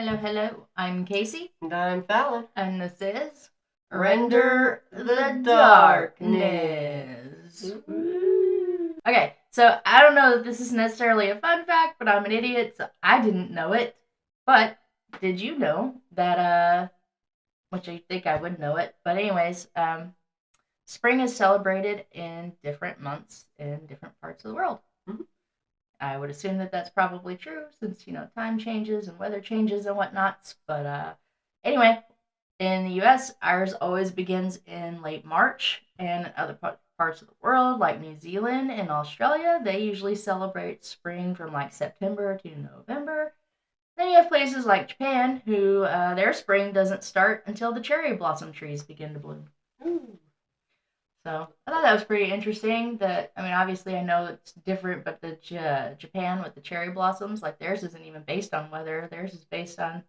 Hello, hello. I'm Casey, And I'm Fallon. and this is Render the Darkness. Okay, so I don't know if this is necessarily a fun fact, but I'm an idiot, so I didn't know it. But did you know that, which I think I would know it, but anyways, spring is celebrated in different months in different parts of the world. Mhm. I would assume that that's probably true since, time changes and weather changes and whatnots. But anyway, in the US, ours always begins in late March, and in other parts of the world, like New Zealand and Australia, they usually celebrate spring from like September to November. Then you have places like Japan, who their spring doesn't start until the cherry blossom trees begin to bloom. Ooh. So I thought that was pretty interesting. Obviously I know it's different, but the Japan with the cherry blossoms, like theirs isn't even based on weather. Theirs is based on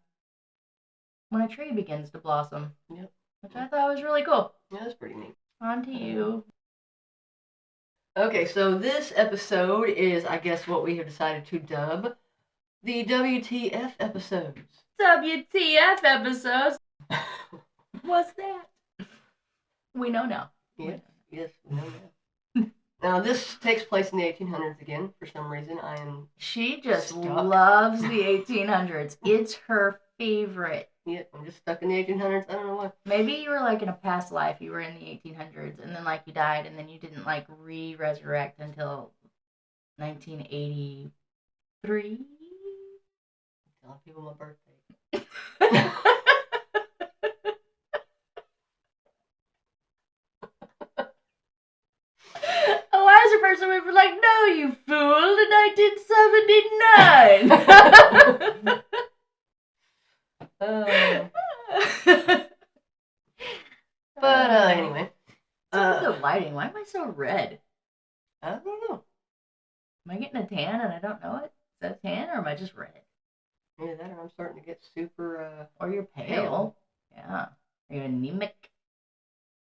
when a tree begins to blossom. Yep. Which I thought was really cool. Yeah, that's pretty neat. On to you. Okay, so this episode is, I guess, what we have decided to dub the WTF episodes. WTF episodes? What's that? We know now. Yes, we know that. Now, this takes place in the 1800s again. For some reason, I am She just stuck. loves the 1800s. It's her favorite. Yeah, I'm just stuck in the 1800s. I don't know why. Maybe you were like in a past life, you were in the 1800s, and then like you died, and then you didn't like re-resurrect until 1983. Telling people my birthday. A wiser person would be like, "No, you fool! In 1979." Anyway. What's the lighting? Why am I so red? I don't know. Am I getting a tan and I don't know it? Is that a tan or am I just red? Either that or I'm starting to get super, Or you're pale. Yeah. Are you anemic?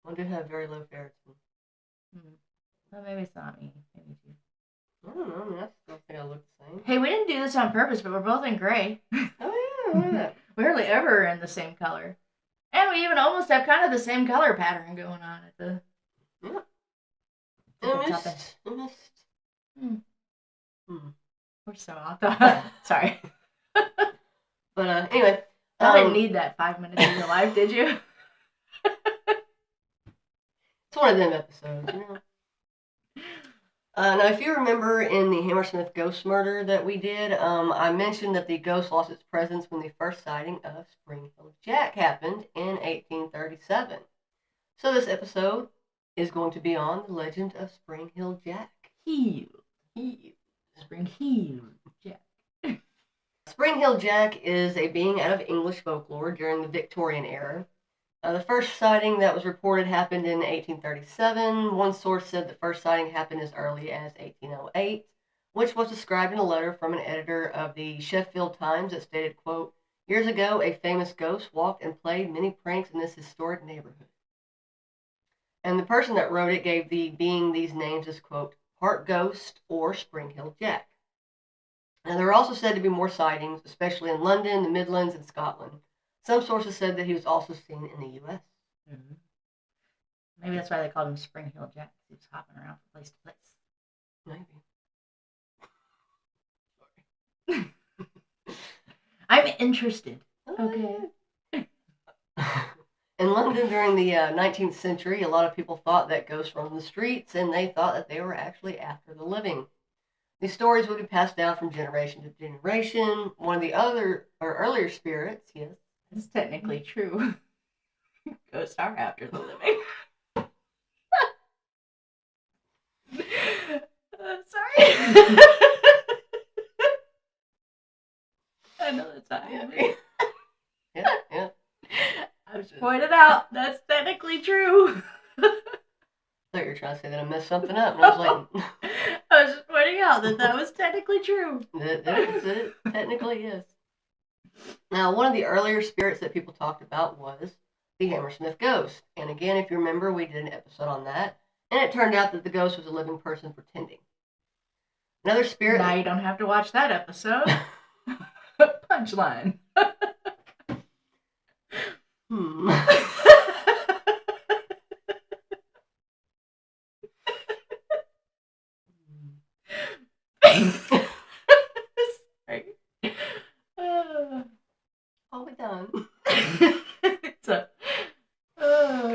I do have very low ferritin. Well, maybe it's not me. Maybe it's you. I don't know. I mean, I still think I look the same. Hey, we didn't do this on purpose, but we're both in gray. Oh, yeah. Look at that. We hardly ever are in the same color. And we even almost have kind of the same color pattern going on at the... Yeah. I missed. We're so off. Sorry. But anyway. I didn't need that 5 minutes of your life, did you? It's one of them episodes, you know. Now, if you remember in the Hammersmith ghost murder that we did, I mentioned that the ghost lost its presence when the first sighting of Spring Hill Jack happened in 1837. So this episode is going to be on the legend of Spring Hill Jack. Spring Hill Jack. Spring Hill Jack is a being out of English folklore during the Victorian era. The first sighting that was reported happened in 1837. One source said the first sighting happened as early as 1808, which was described in a letter from an editor of the Sheffield Times that stated, quote, "Years ago, a famous ghost walked and played many pranks in this historic neighborhood." And the person that wrote it gave the being these names as, quote, Heart Ghost or Spring Hill Jack. Now, there are also said to be more sightings, especially in London, the Midlands, and Scotland. Some sources said that he was also seen in the U.S. Mm-hmm. Maybe that's why they called him Spring Hill Jack. He was hopping around from place to place. Maybe. I'm interested. Okay. In London during the 19th century, a lot of people thought that ghosts roamed the streets, and they thought that they were actually after the living. These stories would be passed down from generation to generation. One of the earlier spirits, yes. It's technically true. Ghosts are after the living. I'm sorry. I know that's not happening. Yeah. I was pointed out that's technically true. I thought you were trying to say that I messed something up, and I was like... I was just pointing out that was technically true. It technically is. Now, one of the earlier spirits that people talked about was the Hammersmith ghost. And again, if you remember, we did an episode on that. And it turned out that the ghost was a living person pretending. Another spirit... Now you don't have to watch that episode. Punchline. Hmm. Sorry. Uh, All we done. so,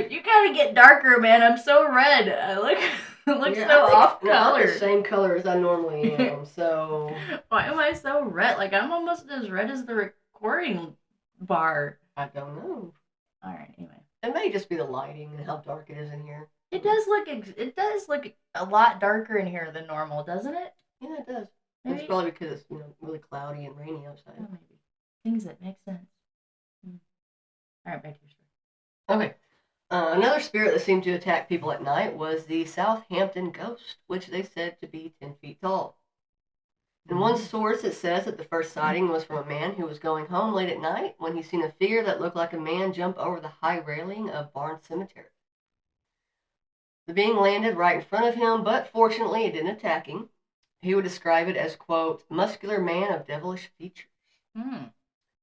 you gotta get darker, man. I'm so red. I look Yeah, so off no, I'm color. the same color as I normally am, so Why am I so red? Like I'm almost as red as the recording bar. I don't know. All right, anyway. It may just be the lighting and how dark it is in here. It does look a lot darker in here than normal, doesn't it? Yeah, it does. Maybe? It's probably because it's really cloudy and rainy outside. Oh, maybe things that make sense. All right, back to your story. Okay. Another spirit that seemed to attack people at night was the Southampton ghost, which they said to be 10 feet tall. In one source, it says that the first sighting was from a man who was going home late at night when he seen a figure that looked like a man jump over the high railing of Barnes Cemetery. The being landed right in front of him, but fortunately it didn't attack him. He would describe it as, quote, muscular man of devilish features.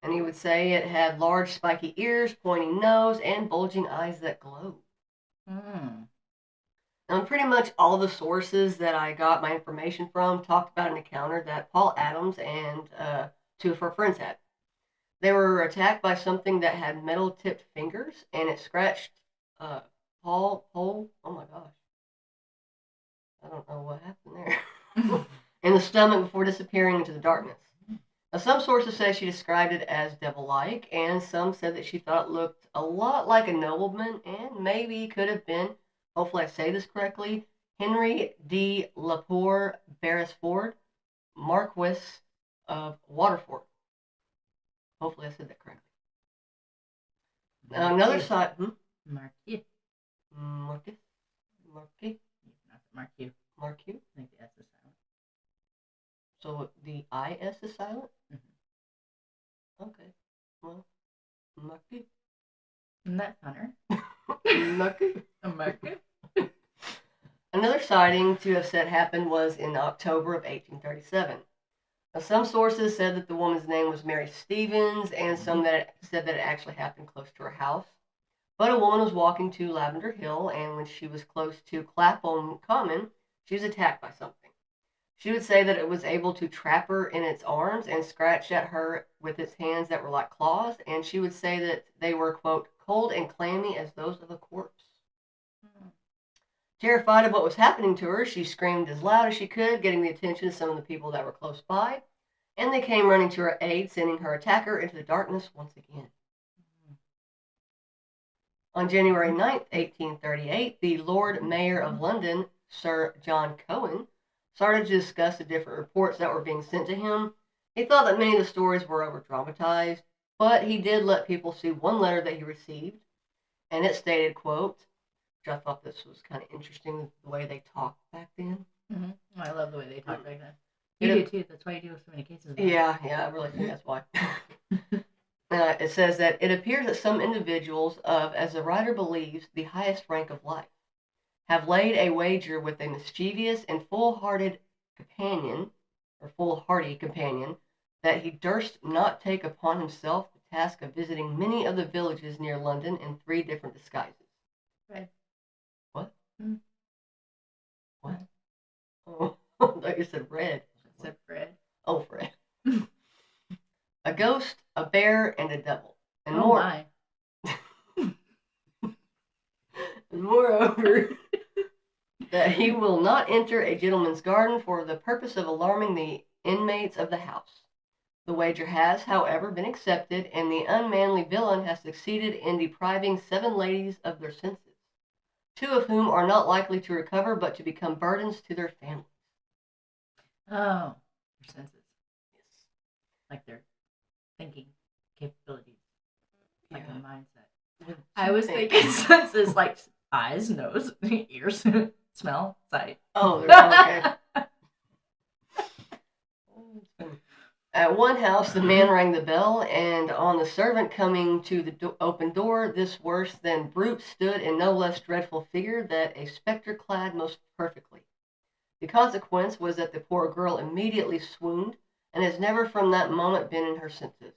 And he would say it had large spiky ears, pointing nose, and bulging eyes that glowed. And pretty much all the sources that I got my information from talked about an encounter that Paul Adams and two of her friends had. They were attacked by something that had metal-tipped fingers, and it scratched Paul, oh my gosh. I don't know what happened there. In the stomach before disappearing into the darkness. Now, some sources say she described it as devil-like, and some said that she thought it looked a lot like a nobleman, and maybe could have been, hopefully I say this correctly, Henry de la Poer Beresford, Marquis of Waterford. Hopefully I said that correctly. Now, another side... Marquis. Marquis? Marquis? Not Marquis. Marquis? I think the S is silent. So the IS is silent? Mm-hmm. Okay. Well, Marquis. Isn't that funner? Marquis. Marquis. Another sighting to have said happened was in October of 1837. Now, some sources said that the woman's name was Mary Stevens, and some that said that it actually happened close to her house. But a woman was walking to Lavender Hill, and when she was close to Clapham Common, she was attacked by something. She would say that it was able to trap her in its arms and scratch at her with its hands that were like claws, and she would say that they were, quote, cold and clammy as those of a corpse. Terrified of what was happening to her, she screamed as loud as she could, getting the attention of some of the people that were close by, and they came running to her aid, sending her attacker into the darkness once again. On January 9th, 1838, the Lord Mayor of London, Sir John Cohen, started to discuss the different reports that were being sent to him. He thought that many of the stories were over-dramatized, but he did let people see one letter that he received, and it stated, quote, which I thought this was kind of interesting, the way they talked back then. Mm-hmm. I love the way they talk back then. You do too. That's why you do so many cases. Yeah, I really think that's why. It says that it appears that some individuals of, as the writer believes, the highest rank of life, have laid a wager with a mischievous and foolhardy companion, that he durst not take upon himself the task of visiting many of the villages near London in 3 different disguises. Red. What? Mm. What? Oh, I thought you said red. I said Fred. Oh, Fred. A ghost, a bear, and a devil. And oh more. My. And moreover, that he will not enter a gentleman's garden for the purpose of alarming the inmates of the house. The wager has, however, been accepted, and the unmanly villain has succeeded in depriving 7 ladies of their senses, 2 of whom are not likely to recover, but to become burdens to their families. Oh, their senses. Yes. Like their thinking capabilities. Like Yeah. a mindset. I was thinking senses like eyes, nose, ears, smell, sight. Oh, okay. At one house, the man rang the bell, and on the servant coming to the open door, this worse than brute stood in no less dreadful figure that a spectre clad most perfectly. The consequence was that the poor girl immediately swooned, and has never from that moment been in her senses.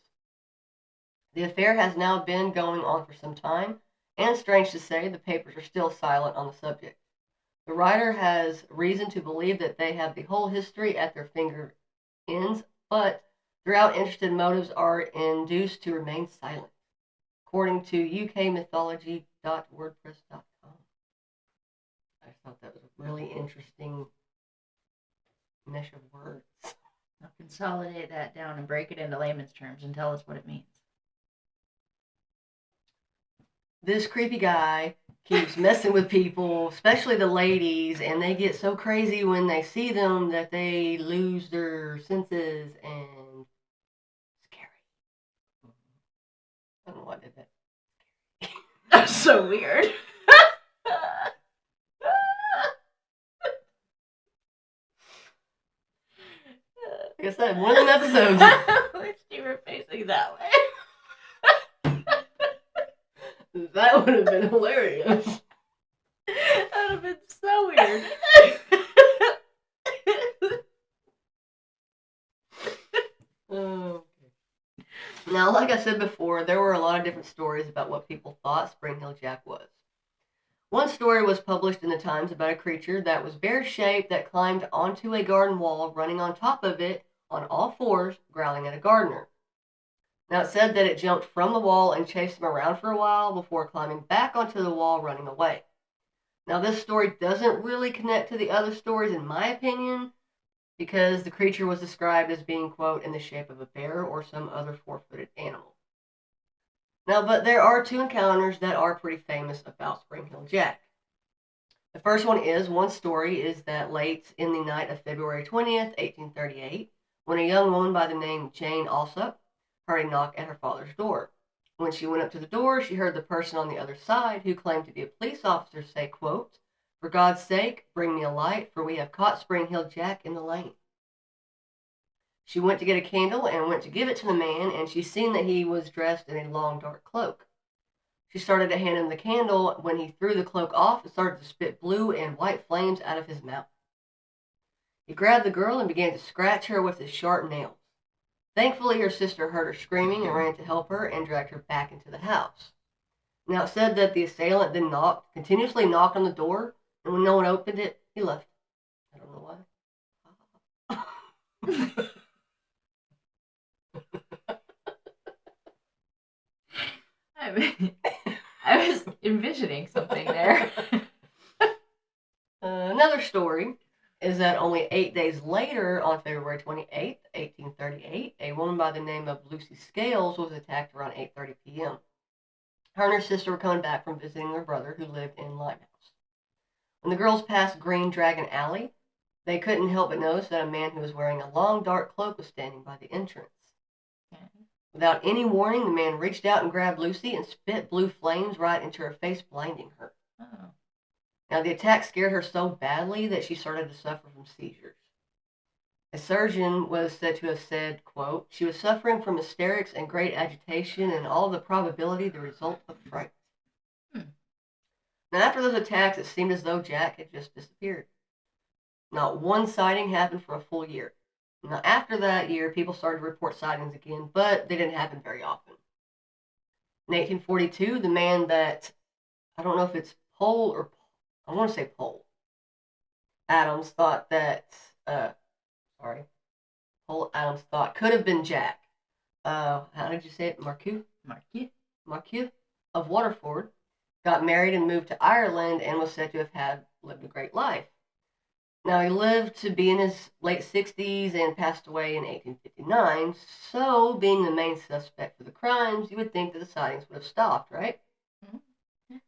The affair has now been going on for some time, and strange to say, the papers are still silent on the subject. The writer has reason to believe that they have the whole history at their finger ends, but throughout interested motives are induced to remain silent, according to ukmythology.wordpress.com. I thought that was a really interesting mesh of words. Now consolidate that down and break it into layman's terms and tell us what it means. This creepy guy keeps messing with people, especially the ladies, and they get so crazy when they see them that they lose their senses and scary. I don't know why I did that. That's so weird. Like I said, one of the episodes. I wish you were facing that way. That would have been hilarious. That would have been so weird. Okay. Now, like I said before, there were a lot of different stories about what people thought Spring Hill Jack was. One story was published in the Times about a creature that was bear-shaped that climbed onto a garden wall, running on top of it on all fours, growling at a gardener. Now, it said that it jumped from the wall and chased him around for a while before climbing back onto the wall, running away. Now, this story doesn't really connect to the other stories, in my opinion, because the creature was described as being, quote, in the shape of a bear or some other four-footed animal. Now, but there are two encounters that are pretty famous about Spring Hill Jack. The first one story is that late in the night of February 20th, 1838, when a young woman by the name Jane Alsop heard a knock at her father's door. When she went up to the door, she heard the person on the other side, who claimed to be a police officer, say, quote, "For God's sake, bring me a light, for we have caught Spring Hill Jack in the lane." She went to get a candle and went to give it to the man, and she seen that he was dressed in a long, dark cloak. She started to hand him the candle when he threw the cloak off and started to spit blue and white flames out of his mouth. He grabbed the girl and began to scratch her with his sharp nails. Thankfully, her sister heard her screaming and ran to help her and dragged her back into the house. Now, it said that the assailant then continuously knocked on the door, and when no one opened it, he left. I don't know why. I was envisioning something there. Another story is that only 8 days later, on February 28th, 1838, a woman by the name of Lucy Scales was attacked around 8:30 p.m. Her and her sister were coming back from visiting their brother, who lived in Limehouse. When the girls passed Green Dragon Alley, they couldn't help but notice that a man who was wearing a long, dark cloak was standing by the entrance. Without any warning, the man reached out and grabbed Lucy and spit blue flames right into her face, blinding her. Oh. Now, the attack scared her so badly that she started to suffer from seizures. A surgeon was said to have said, quote, "She was suffering from hysterics and great agitation, and all the probability the result of fright." Now, after those attacks, it seemed as though Jack had just disappeared. Not one sighting happened for a full year. Now, after that year, people started to report sightings again, but they didn't happen very often. In 1842, the man that, I don't know if it's Pole Adams thought that, Pole Adams thought could have been Jack. How did you say it? Marquis of Waterford got married and moved to Ireland and was said to have lived a great life. Now, he lived to be in his late 60s and passed away in 1859, so being the main suspect for the crimes, you would think that the sightings would have stopped, right? Mm-hmm.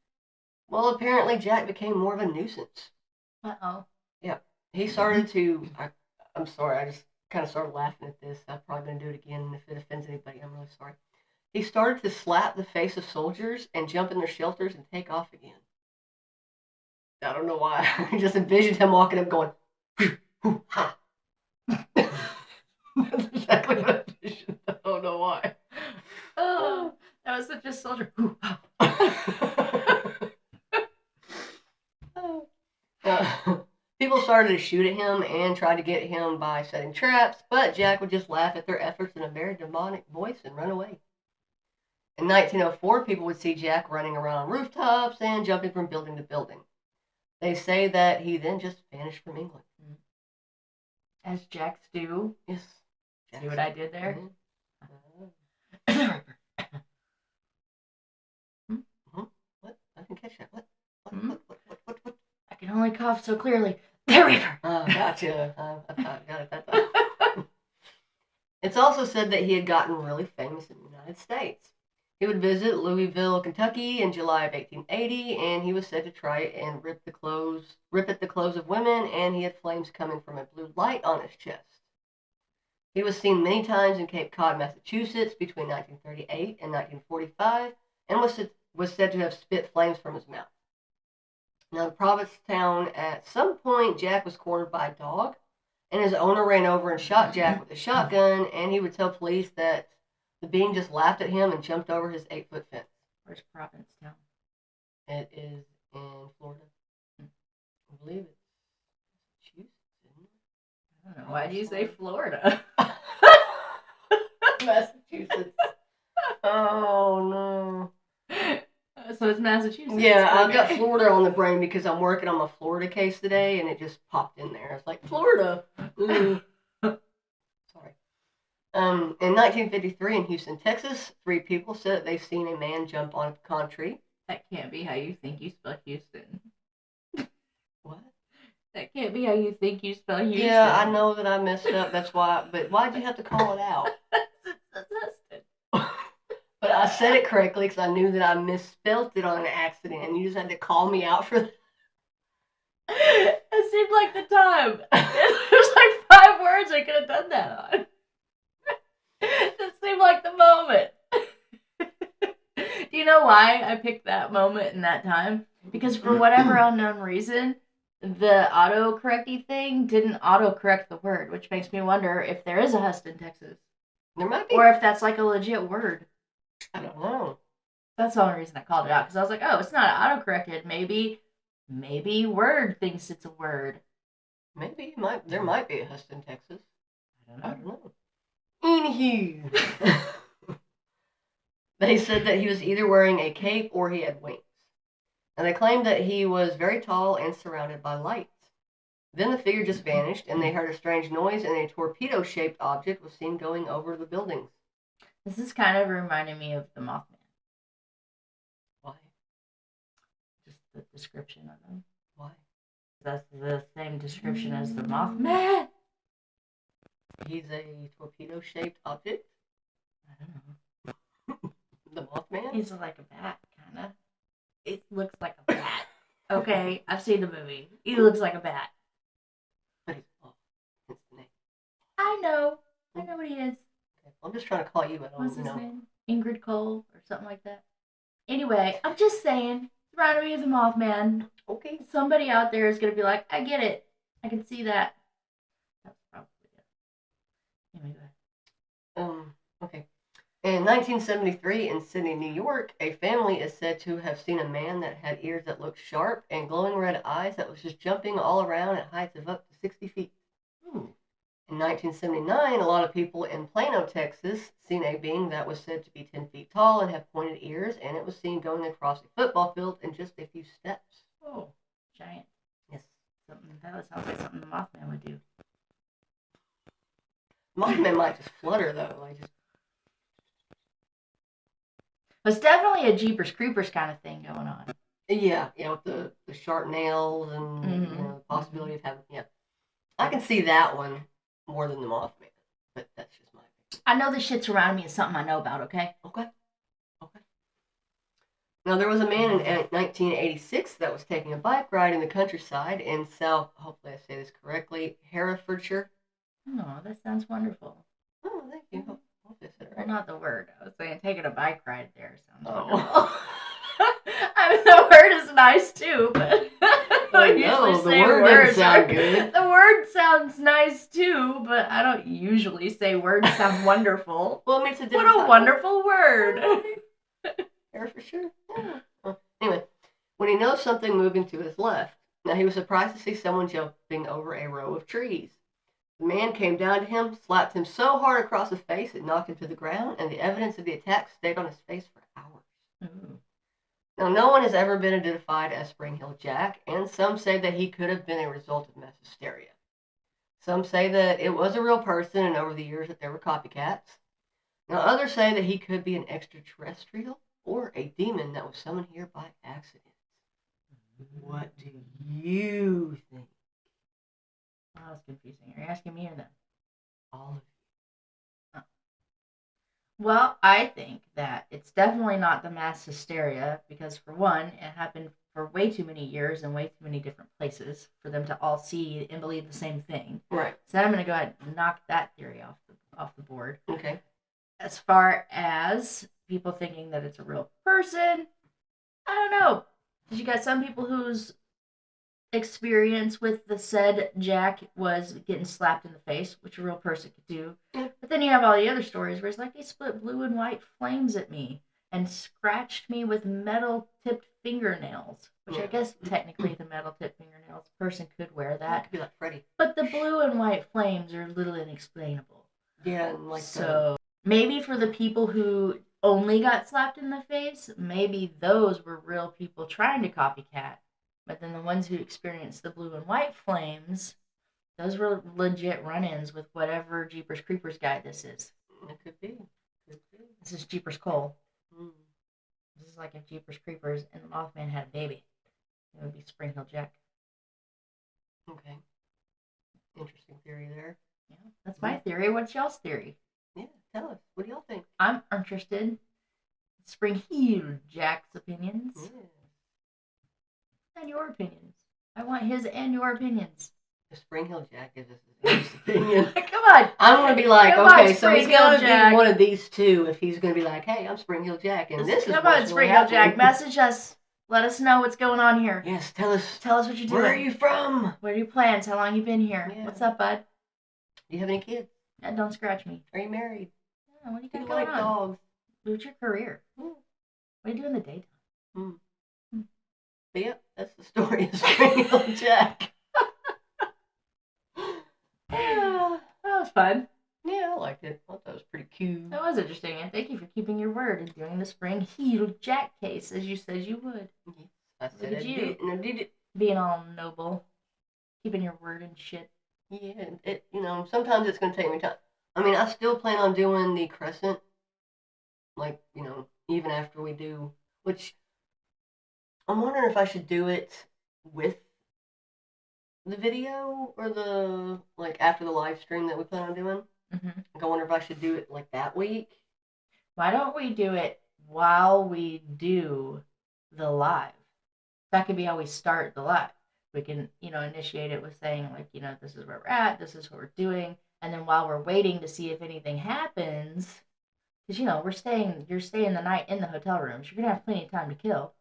Well, apparently Jack became more of a nuisance. Uh-oh. Yeah. He started to, I'm sorry, I just kind of started laughing at this. I'm probably going to do it again, and if it offends anybody, I'm really sorry. He started to slap the face of soldiers and jump in their shelters and take off again. I don't know why. I just envisioned him walking up going, hoo, ha. That's exactly what I envisioned. I don't know why. Oh, that was such a soldier. People started to shoot at him and tried to get him by setting traps, but Jack would just laugh at their efforts in a very demonic voice and run away. In 1904, people would see Jack running around rooftops and jumping from building to building. They say that he then just vanished from England. As Jacks do. Yes. See what I did there? Mm-hmm. What? I didn't catch that. What? What? I can only cough so clearly. The Reaper. Oh, gotcha. I got it that time. It's also said that he had gotten really famous in the United States. He would visit Louisville, Kentucky in July of 1880, and he was said to try and rip at the clothes of women, and he had flames coming from a blue light on his chest. He was seen many times in Cape Cod, Massachusetts between 1938 and 1945, and was said to have spit flames from his mouth. Now, in Provincetown, at some point, Jack was cornered by a dog, and his owner ran over and shot Jack with a shotgun, and he would tell police that the being just laughed at him and jumped over his 8-foot fence. Where's Provincetown? It is in Florida. I believe it's Massachusetts, isn't it? I don't know. Why do you say Florida? Massachusetts. Oh, no. So it's Massachusetts. Yeah, I've got Florida on the brain because I'm working on my Florida case today, and it just popped in there. It's like, Florida. Sorry. In 1953 in Houston, Texas, 3 people said that they've seen a man jump on a pecan tree. That can't be how you think you spell Houston. What? That can't be how you think you spell Houston. Yeah, I know that I messed up. That's why. But why'd you have to call it out? But I said it correctly because I knew that I misspelled it on an accident, and you just had to call me out for that. It seemed like the time. There's like 5 words I could have done that on. It seemed like the moment. Do you know why I picked that moment and that time? Because for whatever unknown reason, the autocorrecty thing didn't autocorrect the word, which makes me wonder if there is a Huston, Texas. There might be. Or if that's like a legit word. I don't know. That's the only reason I called it out, because I was like, oh, it's not autocorrected. Maybe Word thinks it's a word. Maybe there might be a Huston, Texas. I don't know. Anywho. They said that he was either wearing a cape or he had wings. And they claimed that he was very tall and surrounded by lights. Then the figure just vanished, and they heard a strange noise, and a torpedo-shaped object was seen going over the buildings. This is kind of reminding me of the Mothman. Why? Just the description of him. Why? That's the same description as the Mothman. He's a torpedo-shaped object? I don't know. The Mothman? He's like a bat, kind of. It looks like a bat. Okay, I've seen the movie. He looks like a bat. But he's off. That's the name. I know what he is. Okay, I'm just trying to call you out. What's his name? Ingrid Cole or something like that. Anyway, I'm just saying, surrounded me as a Mothman. Okay. Somebody out there is going to be like, I get it. I can see that. That's probably it. Anyway, go ahead. Okay. In 1973 in Sydney, New York, a family is said to have seen a man that had ears that looked sharp and glowing red eyes that was just jumping all around at heights of up to 60 feet. Ooh. In 1979, a lot of people in Plano, Texas, seen a being that was said to be 10 feet tall and have pointed ears, and it was seen going across a football field in just a few steps. Oh, giant. Yes. That sounds like something the Mothman would do. Mothman might just flutter, though. It's definitely a Jeepers Creepers kind of thing going on. Yeah, with the sharp nails and the possibility of having, I can see that one more than the Mothman, but that's just my opinion. I know this shit surrounding me is something I know about, okay? Okay. Now, there was a man in 1986 that was taking a bike ride in the countryside in South, hopefully I say this correctly, Herefordshire. Oh, that sounds wonderful. Oh, thank you. Hopefully I said it Well, right. not the word. I was saying taking a bike ride there sounds Oh. wonderful. I mean, the word is nice too, but I No, usually the say word words doesn't sound good. The word sounds nice too, but I don't usually say words sound wonderful. Well, I mean, it's a What different a type. wonderful word. Herefordshire? Yeah. Anyway, when he noticed something moving to his left, now he was surprised to see someone jumping over a row of trees. The man came down to him, slapped him so hard across the face it knocked him to the ground, and the evidence of the attack stayed on his face forever. Ooh. Now, no one has ever been identified as Spring Hill Jack, and some say that he could have been a result of mass hysteria. Some say that it was a real person, and over the years that there were copycats. Now, others say that he could be an extraterrestrial or a demon that was summoned here by accident. What do you think? Oh, that's confusing. Are you asking me or them? All of Well, I think that it's definitely not the mass hysteria because, for one, it happened for way too many years and way too many different places for them to all see and believe the same thing. you. Right. So I'm going to go ahead and knock that theory off the board. Okay. As far as people thinking that it's a real person, I don't know. Because you got some people whose experience with the said Jack was getting slapped in the face, which a real person could do. Yeah. But then you have all the other stories where it's like they split blue and white flames at me and scratched me with metal tipped fingernails, which I guess technically the metal tipped fingernails person could wear That that. could be like Freddy. But the blue and white flames are a little inexplainable. Yeah, and like so maybe for the people who only got slapped in the face, maybe those were real people trying to copycat. But then the ones who experienced the blue and white flames, those were legit run-ins with whatever Jeepers Creepers guy this is. It could be. This is Jeepers Cole. Mm. This is like if Jeepers Creepers and the Mothman had a baby. It would be Spring Hill Jack. Okay. Interesting theory there. Yeah, that's my theory. What's y'all's theory? Yeah, tell us. What do y'all think? I'm interested in Spring Hill Jack's opinions. Yeah. And your opinions. I want his and your opinions. The Spring Hill Jack is his opinion. Come on. I'm going to be like, Come okay, on, so he's Spring going Hill to Jack. be one of these two if he's going to be like, hey, I'm Spring Hill Jack, and this is Come what's on, Spring really Hill Jack. happening. Message us. Let us know what's going on here. Yes, tell us. Tell us what you're doing. Where are you from? What are your plans? How long you been here? Yeah. What's up, bud? Do you have any kids? Yeah, don't scratch me. Are you married? Yeah, what do you Do got you going like on? dogs? What's your career? Mm. What do you do in the daytime? Mm. But yep, that's the story of Spring Hill Jack. Yeah, that was fun. Yeah, I liked it. I thought that was pretty cute. That was interesting, and thank you for keeping your word and doing the Spring Hill Jack case as you said you would. Yes, I said Look at I you. did, and I did it. Being all noble, keeping your word and shit. Yeah, it. Sometimes it's gonna take me time. I mean, I still plan on doing the crescent, like even after we do. Which I'm wondering if I should do it with the video or the after the live stream that we plan on doing. Mm-hmm. Like, I wonder if I should do it like that week. Why don't we do it while we do the live? That could be how we start the live. We can, initiate it with saying this is where we're at, this is what we're doing, and then while we're waiting to see if anything happens, because you're staying the night in the hotel rooms, you're gonna have plenty of time to kill.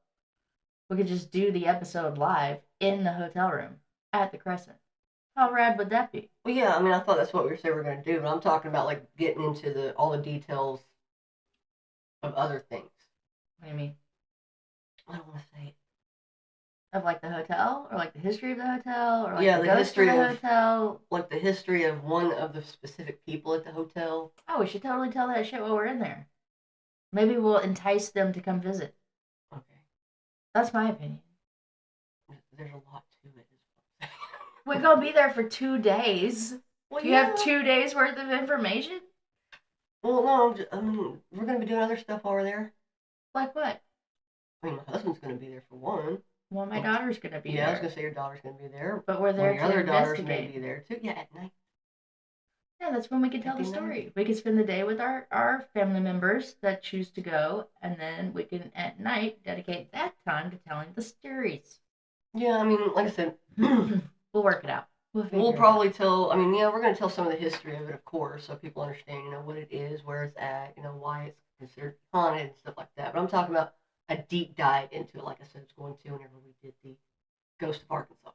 We could just do the episode live in the hotel room at the Crescent. How rad would that be? Well, yeah, I mean, I thought that's what we were saying we're going to do, but I'm talking about getting into all the details of other things. What do you mean? I don't want to say it. Of the hotel, or the history of the hotel, or Yeah, the the ghost history of the of- hotel. Like the history of one of the specific people at the hotel. Oh, we should totally tell that shit while we're in there. Maybe we'll entice them to come visit. Okay. That's my opinion. There's a lot to it. We're gonna be there for 2 days. Well, Do you have 2 days worth of information? Well, no, I mean, we're going to be doing other stuff while we're there. Like what? I mean, my husband's going to be there for one. Well, my daughter's gonna be Yeah, I was there. going to say your daughter's going to be there. But we're there One of your to other daughters may investigate. be there too. Yeah, at night. Yeah, that's when we can tell the 59. story. We can spend the day with our family members that choose to go, and then we can, at night, dedicate that time to telling the stories. Yeah, I mean, like I said, We'll work it out. we'll probably tell. I mean, yeah, we're going to tell some of the history of it, of course, so people understand, what it is, where it's at, why it's considered haunted and stuff like that. But I'm talking about a deep dive into it, like I said, it's going to whenever we did the Ghost of Arkansas.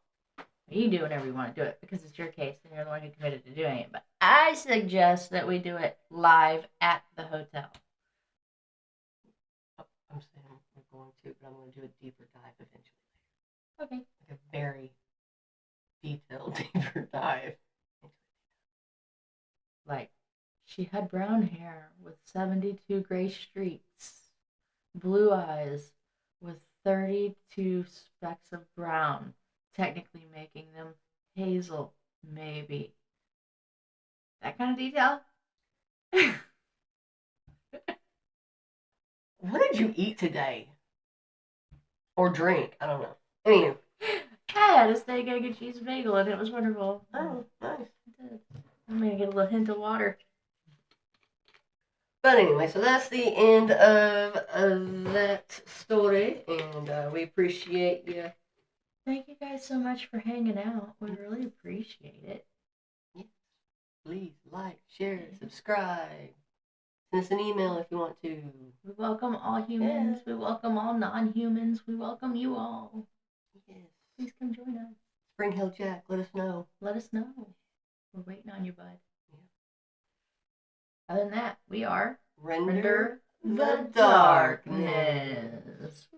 You can do whatever you want to do it because it's your case and you're the one who committed to doing it. But I suggest that we do it live at the hotel. I'm saying we're going to, but I'm going to do a deeper dive eventually. Okay. Like a very detailed, deeper dive. Like, she had brown hair with 72 gray streaks. blue eyes with 32 specks of brown, technically making them hazel, maybe. That kind of detail? What did you eat today? Or drink? I don't know. Anywho. I had a steak, egg, and cheese bagel, and it was wonderful. Oh, nice. I did. I'm gonna get a little hint of water. But anyway, so that's the end of that story, and we appreciate you. Thank you guys so much for hanging out. We really appreciate it. Yes. Please like, share, subscribe. Send us an email if you want to. We welcome all humans. Yeah. We welcome all non-humans. We welcome you all. Yes. Please come join us. Spring Hill Jack, let us know. Let us know. We're waiting on you, bud. Yeah. Other than that, we are Render the Darkness.